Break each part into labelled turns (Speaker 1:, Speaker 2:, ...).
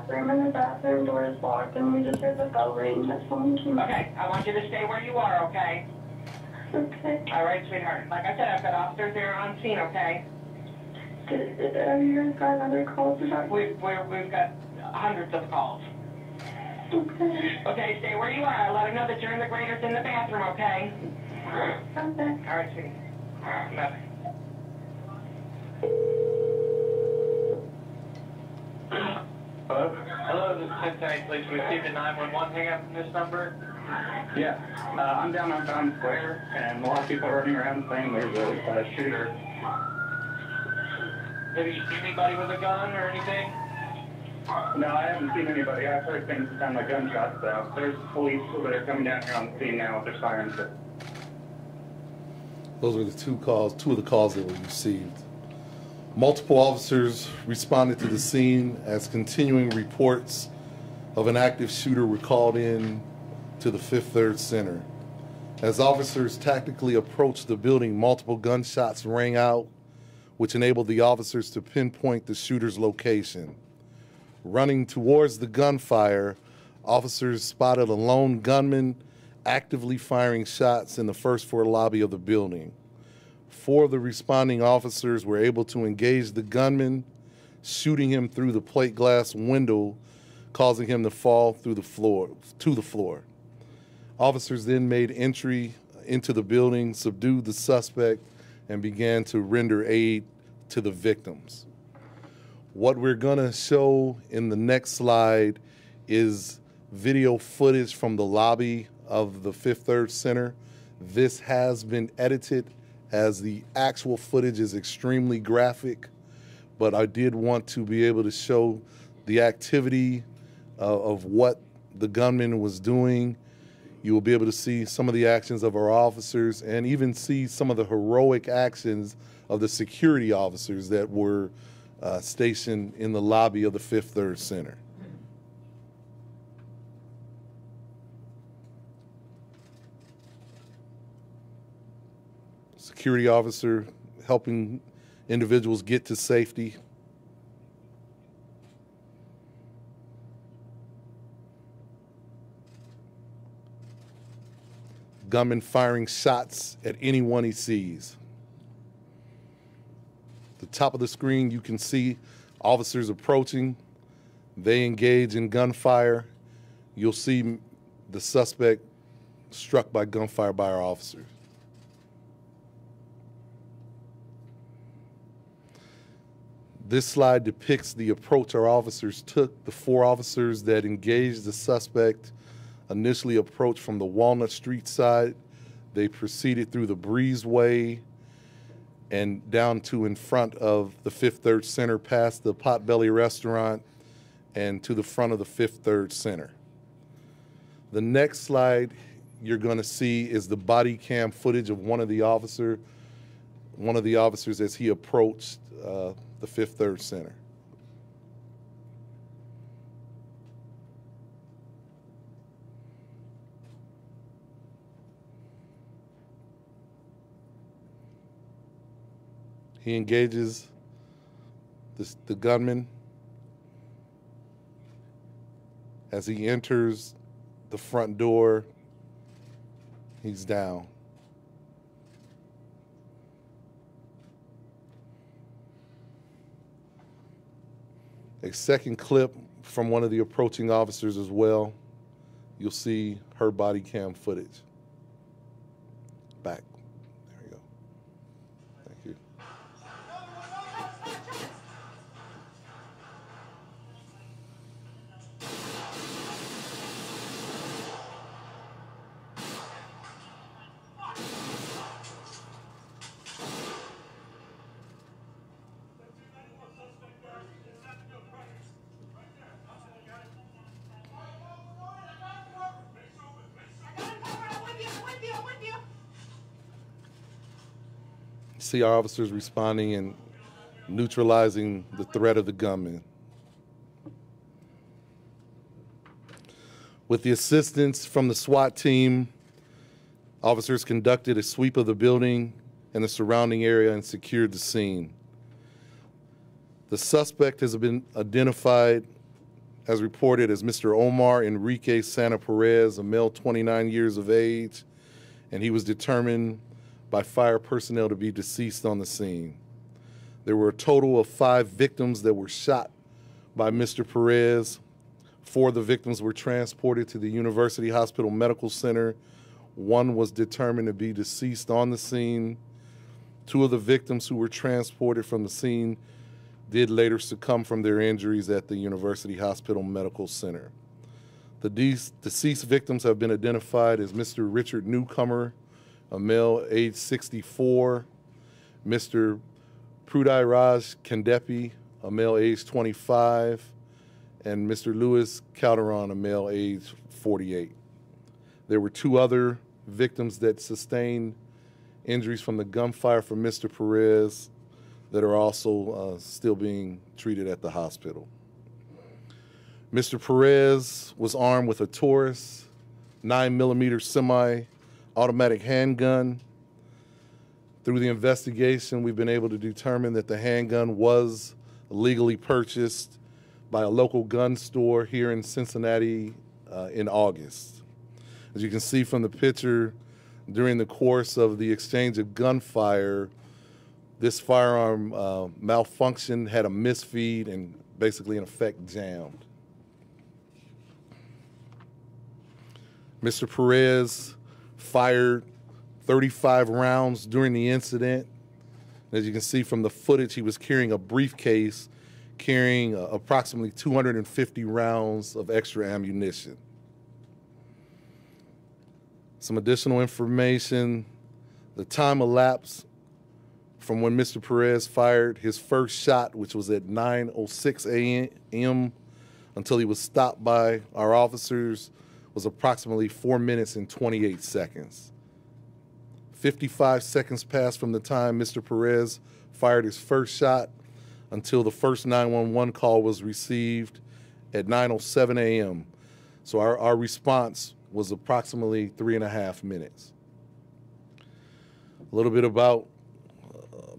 Speaker 1: bathroom, and the bathroom door is locked, and we just heard the bell ring. That's when we came.
Speaker 2: Okay, I want you to stay where you are, okay?
Speaker 1: Okay.
Speaker 2: All right, sweetheart. Like I said, I've got officers there on scene, okay?
Speaker 1: Have you guys got other calls about?
Speaker 2: We've got hundreds of calls.
Speaker 1: Okay.
Speaker 2: Okay, stay where you are. Let them know that you're in the graders in the bathroom, okay?
Speaker 1: Okay.
Speaker 2: All right, sweetie. Bye.
Speaker 3: Hello?
Speaker 4: Hello, this is Cincinnati Police. We received a 911 hang-up from this number.
Speaker 3: Yeah. I'm down on Town Square, and a lot of people are running around saying there's a shooter.
Speaker 4: Have you seen anybody with a gun or anything?
Speaker 3: No, I haven't seen anybody. I've heard things sound like gunshots, though. There's police that are coming down here on the scene now with their sirens.
Speaker 5: Those were two of the calls that we received. Multiple officers responded to the scene as continuing reports of an active shooter were called in to the Fifth Third Center. As officers tactically approached the building, multiple gunshots rang out, which enabled the officers to pinpoint the shooter's location. Running towards the gunfire, officers spotted a lone gunman actively firing shots in the first floor lobby of the building. 4 of the responding officers were able to engage the gunman, shooting him through the plate glass window, causing him to fall through the floor. Officers then made entry into the building, subdued the suspect, and began to render aid to the victims. What we're gonna show in the next slide is video footage from the lobby of the Fifth Third Center. This has been edited as the actual footage is extremely graphic, but I did want to be able to show the activity of what the gunman was doing. You will be able to see some of the actions of our officers and even see some of the heroic actions of the security officers that were stationed in the lobby of the Fifth Third Center. Security officer helping individuals get to safety. Gunman firing shots at anyone he sees. The top of the screen, you can see officers approaching. They engage in gunfire. You'll see the suspect struck by gunfire by our officers. This slide depicts the approach our officers took. The 4 officers that engaged the suspect initially approached from the Walnut Street side. They proceeded through the breezeway and down to in front of the Fifth Third Center, past the Potbelly restaurant, and to the front of the Fifth Third Center. The next slide you're going to see is the body cam footage of one of the officers as he approached the Fifth Third Center. He engages the gunman. As he enters the front door, he's down. A second clip from one of the approaching officers as well. You'll see her body cam footage. Back. There you go. Thank you. See our officers responding and neutralizing the threat of the gunman. With the assistance from the SWAT team, officers conducted a sweep of the building and the surrounding area and secured the scene. The suspect has been identified as reported as Mr. Omar Enrique Santa Perez, a male 29 years of age, and he was determined by fire personnel to be deceased on the scene. There were a total of 5 victims that were shot by Mr. Perez. 4 of the victims were transported to the University Hospital Medical Center. 1 was determined to be deceased on the scene. 2 of the victims who were transported from the scene did later succumb from their injuries at the University Hospital Medical Center. The deceased victims have been identified as Mr. Richard Newcomer, a male age 64, Mr. Prudai Kandepi, a male age 25, and Mr. Louis Calderon, a male age 48. There were 2 other victims that sustained injuries from the gunfire from Mr. Perez that are also still being treated at the hospital. Mr. Perez was armed with a Taurus 9mm semi-automatic handgun. Through the investigation, we've been able to determine that the handgun was legally purchased by a local gun store here in Cincinnati in August. As you can see from the picture, during the course of the exchange of gunfire, this firearm malfunctioned, had a misfeed, and basically in effect jammed. Mr. Perez fired 35 rounds during the incident. As you can see from the footage, he was carrying a briefcase carrying approximately 250 rounds of extra ammunition. Some additional information: the time elapsed from when Mr. Perez fired his first shot, which was at 9:06 a.m., until he was stopped by our officers, was approximately 4 minutes and 28 seconds. 55 seconds passed from the time Mr. Perez fired his first shot until the first 911 call was received at 9:07 a.m. So our response was approximately 3.5 minutes. A little bit about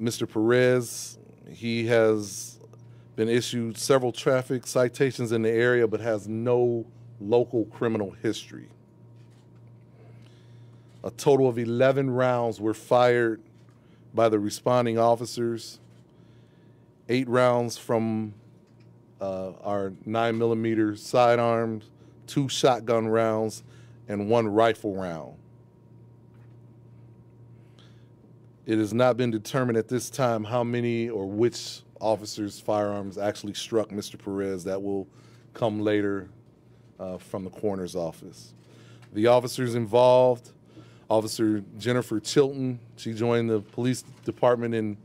Speaker 5: Mr. Perez. He has been issued several traffic citations in the area, but has no local criminal history. A total of 11 rounds were fired by the responding officers. 8 rounds from our 9mm sidearms, 2 shotgun rounds, and 1 rifle round. It has not been determined at this time how many or which officers' firearms actually struck Mr. Perez. That will come later from the coroner's office. The officers involved: Officer Jennifer Chilton. She joined the police department in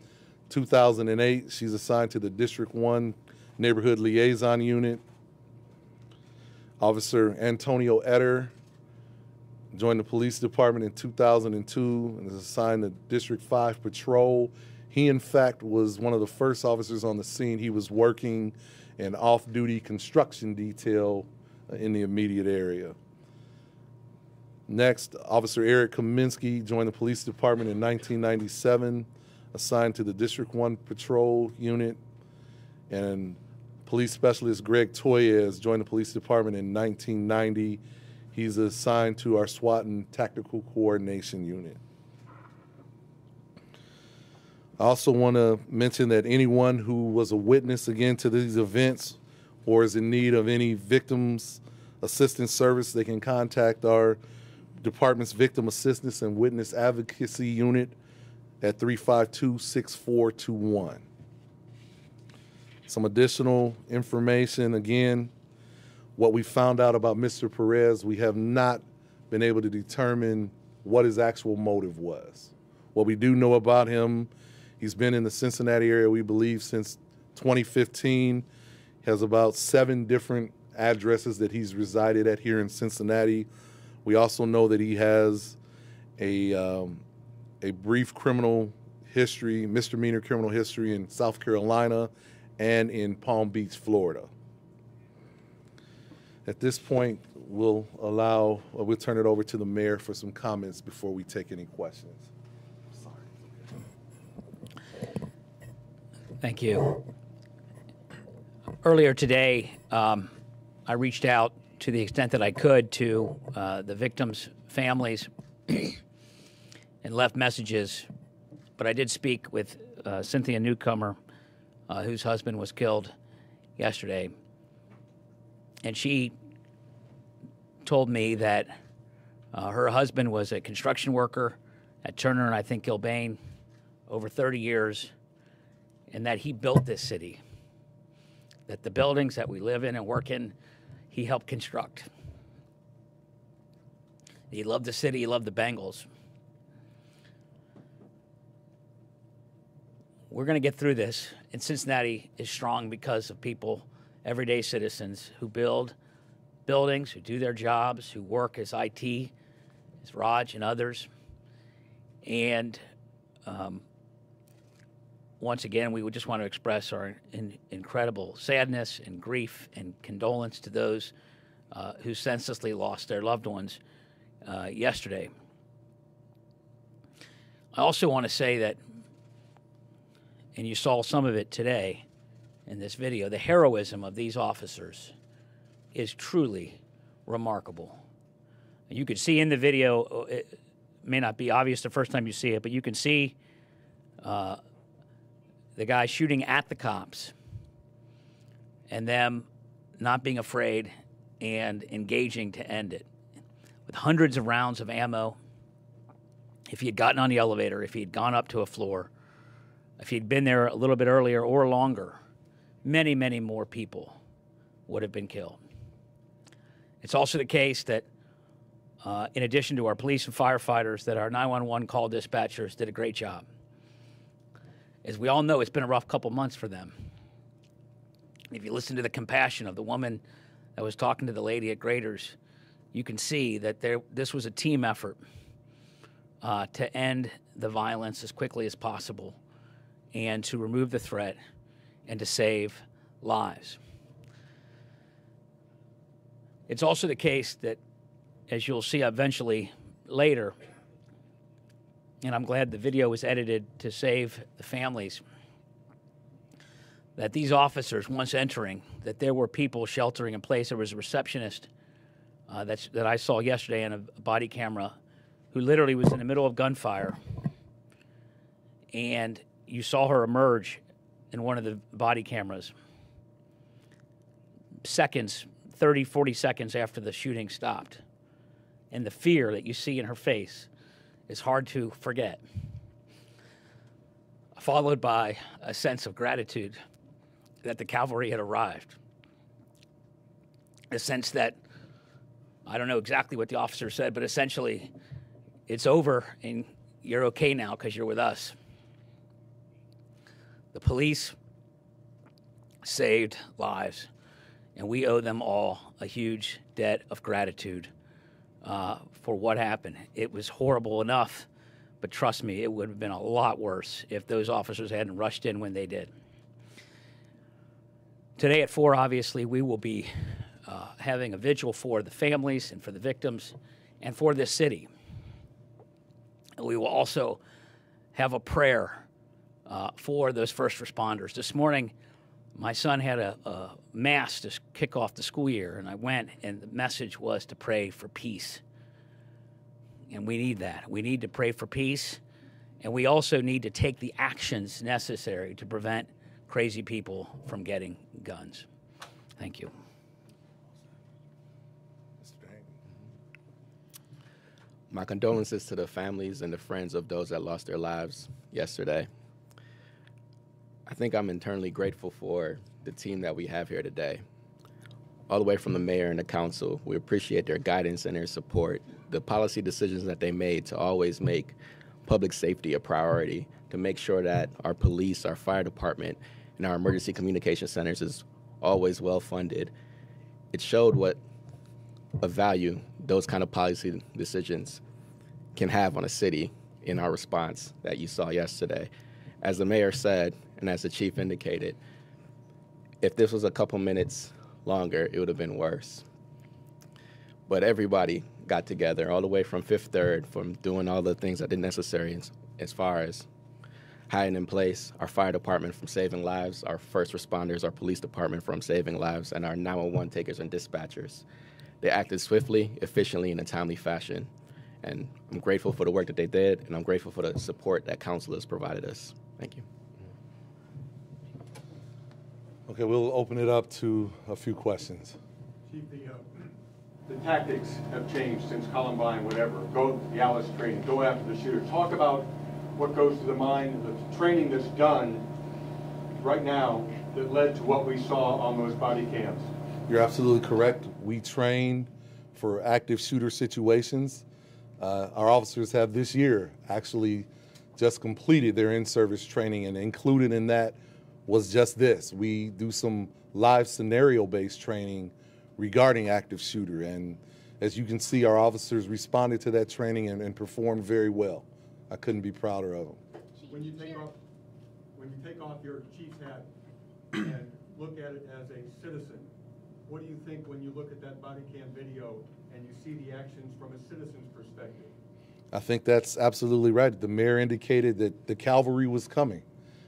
Speaker 5: 2008. She's assigned to the District 1 Neighborhood Liaison Unit. Officer Antonio Etter joined the police department in 2002 and is assigned to District 5 Patrol. He, in fact, was one of the first officers on the scene. He was working an off-duty construction detail in the immediate area. Next, Officer Eric Kaminsky joined the police department in 1997, assigned to the District 1 Patrol Unit. And Police Specialist Greg Toyez joined the police department in 1990. He's assigned to our SWAT and Tactical Coordination Unit. I also want to mention that anyone who was a witness, again, to these events or is in need of any victims assistance service, they can contact our department's Victim Assistance and Witness Advocacy Unit at 352-6421. Some additional information: again, what we found out about Mr. Perez, we have not been able to determine what his actual motive was. What we do know about him: he's been in the Cincinnati area, we believe, since 2015. He has about 7 different addresses that he's resided at here in Cincinnati. We also know that he has a brief criminal history, misdemeanor criminal history in South Carolina and in Palm Beach, Florida. At this point, we'll turn it over to the mayor for some comments before we take any questions.
Speaker 6: Thank you. Earlier today, I reached out to the extent that I could to the victims' families and left messages. But I did speak with Cynthia Newcomer, whose husband was killed yesterday. And she told me that her husband was a construction worker at Turner and I think Gilbane over 30 years, and that he built this city, that the buildings that we live in and work in, he helped construct. He loved the city, he loved the Bengals. We're going to get through this, and Cincinnati is strong because of people, everyday citizens who build buildings, who do their jobs, who work as IT, as Raj and others. And once again, we would just want to express our incredible sadness and grief and condolence to those who senselessly lost their loved ones yesterday. I also want to say that, and you saw some of it today in this video, the heroism of these officers is truly remarkable. And you could see in the video, it may not be obvious the first time you see it, but you can see the guy shooting at the cops and them not being afraid and engaging to end it. With hundreds of rounds of ammo, if he had gotten on the elevator, if he had gone up to a floor, if he'd been there a little bit earlier or longer, many, many more people would have been killed. It's also the case that in addition to our police and firefighters, that our 911 call dispatchers did a great job. As we all know, it's been a rough couple months for them. If you listen to the compassion of the woman that was talking to the lady at Graders, you can see that this was a team effort to end the violence as quickly as possible and to remove the threat and to save lives. It's also the case that, as you'll see eventually later, and I'm glad the video was edited to save the families, that these officers, once entering, that there were people sheltering in place. There was a receptionist that I saw yesterday on a body camera who literally was in the middle of gunfire, and you saw her emerge in one of the body cameras seconds, 30, 40 seconds after the shooting stopped. And the fear that you see in her face is hard to forget, followed by a sense of gratitude that the cavalry had arrived. A sense that, I don't know exactly what the officer said, but essentially, it's over and you're okay now because you're with us. The police saved lives, and we owe them all a huge debt of gratitude for what happened. It was horrible enough, but trust me, it would have been a lot worse if those officers hadn't rushed in when they did. Today at 4, obviously, we will be having a vigil for the families and for the victims and for this city. We will also have a prayer for those first responders. This morning, my son had a mass to kick off the school year, and I went, and the message was to pray for peace. And we need that. We need to pray for peace, and we also need to take the actions necessary to prevent crazy people from getting guns. Thank you.
Speaker 7: My condolences to the families and the friends of those that lost their lives yesterday. I think I'm internally grateful for the team that we have here today. All the way from the mayor and the council, we appreciate their guidance and their support, the policy decisions that they made to always make public safety a priority, to make sure that our police, our fire department, and our emergency communication centers is always well funded. It showed what a value those kind of policy decisions can have on a city in our response that you saw yesterday. As the mayor said, and as the chief indicated, if this was a couple minutes longer, it would have been worse. But everybody got together, all the way from Fifth Third, from doing all the things that are necessary as far as hiding in place, our fire department from saving lives, our first responders, our police department from saving lives, and our 911 takers and dispatchers. They acted swiftly, efficiently, in a timely fashion. And I'm grateful for the work that they did, and I'm grateful for the support that counselors provided us. Thank you.
Speaker 5: Okay, we'll open it up to a few questions.
Speaker 8: Chief, the tactics have changed since Columbine, whatever. Go the Alice training, go after the shooter. Talk about what goes to the mind, the training that's done right now that led to what we saw on those body cams.
Speaker 5: You're absolutely correct. We train for active shooter situations. Our officers have this year actually just completed their in-service training, and included in that was just this. We do some live scenario-based training regarding active shooter, and as you can see, our officers responded to that training and performed very well. I couldn't be prouder of them.
Speaker 8: When you take off your chief's hat and look at it as a citizen, what do you think when you look at that body cam video and you see the actions from a citizen's perspective?
Speaker 5: I think that's absolutely right. The mayor indicated that the cavalry was coming.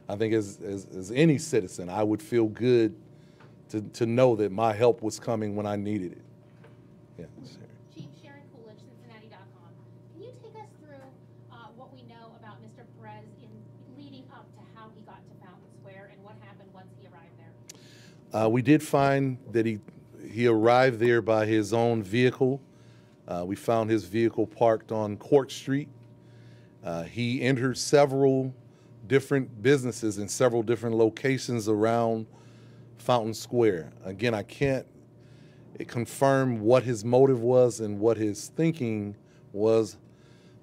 Speaker 5: I think as any citizen, I would feel good to know that my help was coming when I needed it. Yeah.
Speaker 9: Chief Sharon Coolidge, Cincinnati.com. Can you take us through what we know about Mr. Perez leading up to how he got to Fountain Square and what happened once he arrived there?
Speaker 5: We did find that he arrived there by his own vehicle. We found his vehicle parked on Court Street. He entered several different businesses in several different locations around Fountain Square. Again, I can't confirm what his motive was and what his thinking was,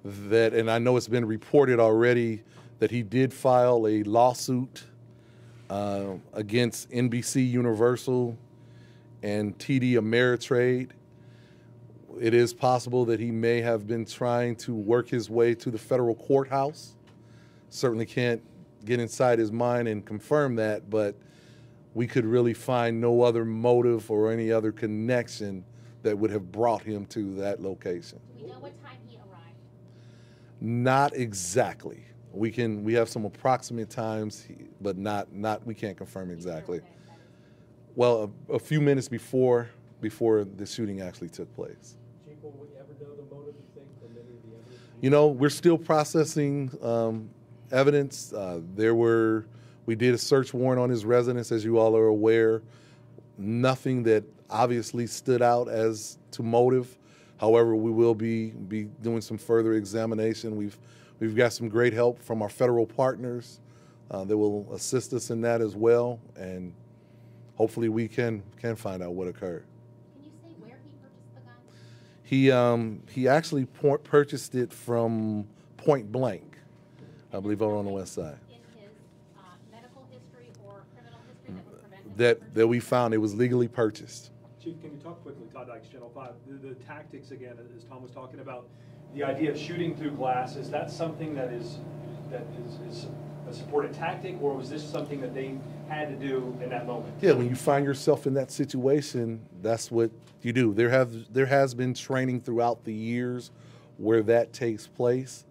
Speaker 5: and I know it's been reported already that he did file a lawsuit against NBC Universal and TD Ameritrade. It is possible that he may have been trying to work his way to the federal courthouse. Certainly can't get inside his mind and confirm that, but we could really find no other motive or any other connection that would have brought him to that location.
Speaker 9: Do we know what time he arrived?
Speaker 5: Not exactly. We have some approximate times, but we can't confirm exactly. Well, a few minutes before the shooting actually took place.
Speaker 8: Chief, will we ever know the motive, you think, from any of the evidence?
Speaker 5: You know, we're still processing evidence. We did a search warrant on his residence, as you all are aware. Nothing that obviously stood out as to motive. However, we will be doing some further examination. We've got some great help from our federal partners that will assist us in that as well, and hopefully we can find out what occurred.
Speaker 9: Can you say where he purchased the gun?
Speaker 5: He actually purchased it from Point Blank, I believe, over on the west side.
Speaker 9: In his medical history or criminal history that would prevent him
Speaker 5: That we found it was legally purchased.
Speaker 10: Chief, can you talk quickly, Todd Dykes, Channel 5, the tactics again, as Tom was talking about, the idea of shooting through glass, is that something that is a supported tactic, or was this something that they had to do in that moment?
Speaker 5: Yeah, when you find yourself in that situation, that's what you do. There has been training throughout the years where that takes place.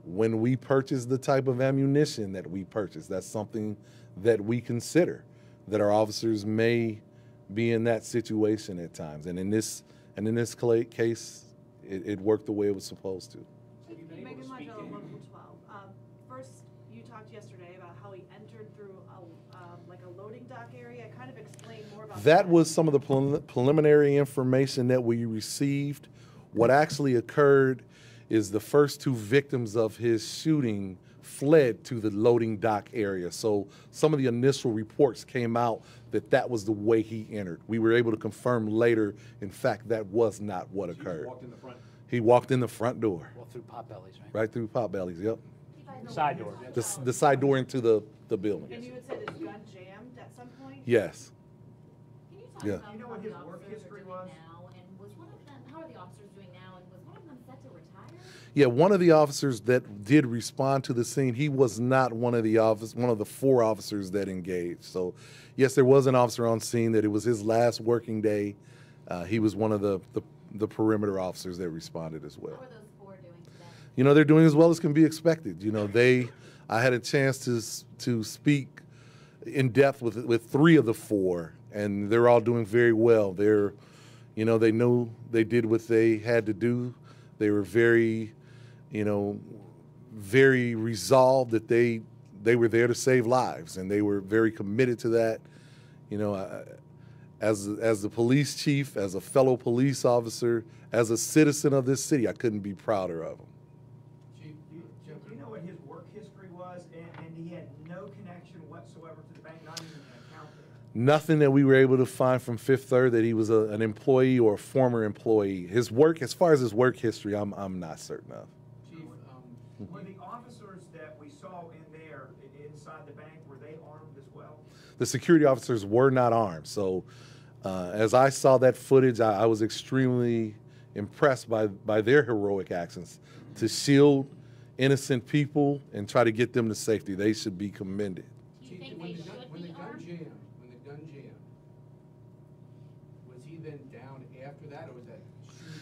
Speaker 5: When we purchase the type of ammunition that we purchase, that's something that we consider, that our officers may be in that situation at times. And in this case, it worked the way it was supposed to.
Speaker 11: Megan Martello, Local 12. First, you talked yesterday about how he entered through like a loading dock area. Kind of explain more about that.
Speaker 5: That was some of the preliminary information that we received. What actually occurred is the first two victims of his shooting fled to the loading dock area. So some of the initial reports came out that was the way he entered. We were able to confirm later, in fact, that was not what occurred.
Speaker 10: He walked in the front.
Speaker 5: He walked in the front door.
Speaker 6: Well, through Potbellies, right?
Speaker 5: Right through Potbellies, yep.
Speaker 6: Side door.
Speaker 5: The side door into the building.
Speaker 11: And you had said his gun jammed at some point?
Speaker 5: Yes.
Speaker 9: Can you talk
Speaker 5: Yeah.
Speaker 9: about
Speaker 8: You know
Speaker 9: how
Speaker 8: what
Speaker 9: the
Speaker 8: his work
Speaker 9: officers
Speaker 8: history
Speaker 9: are
Speaker 8: was?
Speaker 9: doing now, and was one of them, how are the officers doing now, and was one of them set to retire?
Speaker 5: Yeah, one of the officers that did respond to the scene, he was not one of the 4 officers that engaged. So, yes, there was an officer on scene that it was his last working day. He was one of the perimeter officers that responded as well.
Speaker 9: How are those 4 doing today?
Speaker 5: You know, they're doing as well as can be expected. You know, they I had a chance to speak in depth with 3 of the 4, and they're all doing very well. They're, you know, they know they did what they had to do. They were very, you know, very resolved that they were there to save lives, and they were very committed to that. You know, as the police chief, as a fellow police officer, as a citizen of this city, I couldn't be prouder of them.
Speaker 12: Chief, do you know what his work history was? And he had no connection whatsoever to the bank, not even an account there.
Speaker 5: Nothing that we were able to find from Fifth Third that he was an employee or a former employee. His work, as far as his work history, I'm not certain of.
Speaker 12: Chief, were the officers that we saw in there inside the bank, were they armed as well?
Speaker 5: The security officers were not armed. So as I saw that footage, I was extremely impressed by their heroic actions to shield innocent people and try to get them to safety. They should be commended.
Speaker 9: Do you think they should be armed?
Speaker 12: When the gun jammed, was he then down after that, or was that?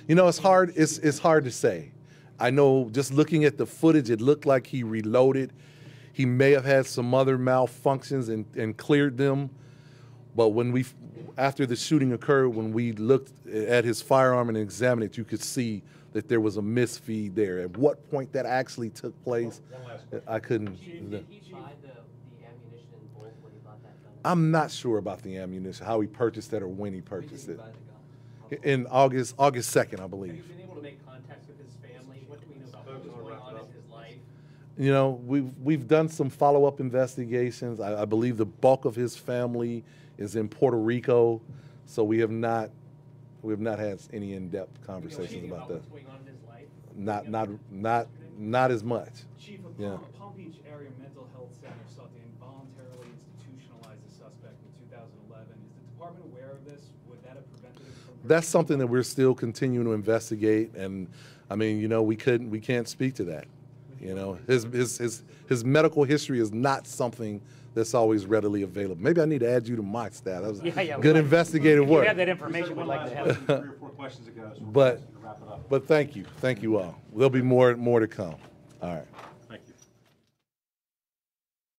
Speaker 5: You know, it's hard. It's hard to say. I know just looking at the footage, it looked like he reloaded. He may have had some other malfunctions and cleared them. But when after the shooting occurred, when we looked at his firearm and examined it, you could see that there was a misfeed there. At what point that actually took place, I couldn't.
Speaker 13: Did he buy the ammunition in bulk when he bought that gun?
Speaker 5: I'm not sure about the ammunition, how he purchased it or when he purchased it. In August 2nd, I believe.
Speaker 13: Have you been able to make contacts with his family? What do we know about what was going on in his life?
Speaker 5: You know, we've done some follow-up investigations. I believe the bulk of his family is in Puerto Rico, so we have not had any in-depth conversations about that.
Speaker 13: What's going on in his life?
Speaker 5: Not as much.
Speaker 10: Chief,
Speaker 5: Yeah.
Speaker 10: Palm Beach Area Mental Health Center sought to involuntarily institutionalize the suspect in 2011. Is the department aware of this? Would that have prevented him from?
Speaker 5: That's something that we're still continuing to investigate, and I mean, you know, we can't speak to that. You know, his medical history is not something that's always readily available. Maybe I need to add you to my staff. That was good investigative work.
Speaker 6: If you have that information, we'd like to have it.
Speaker 10: 3 or 4 questions ago. So
Speaker 5: But thank you all. There'll be more to come. All right.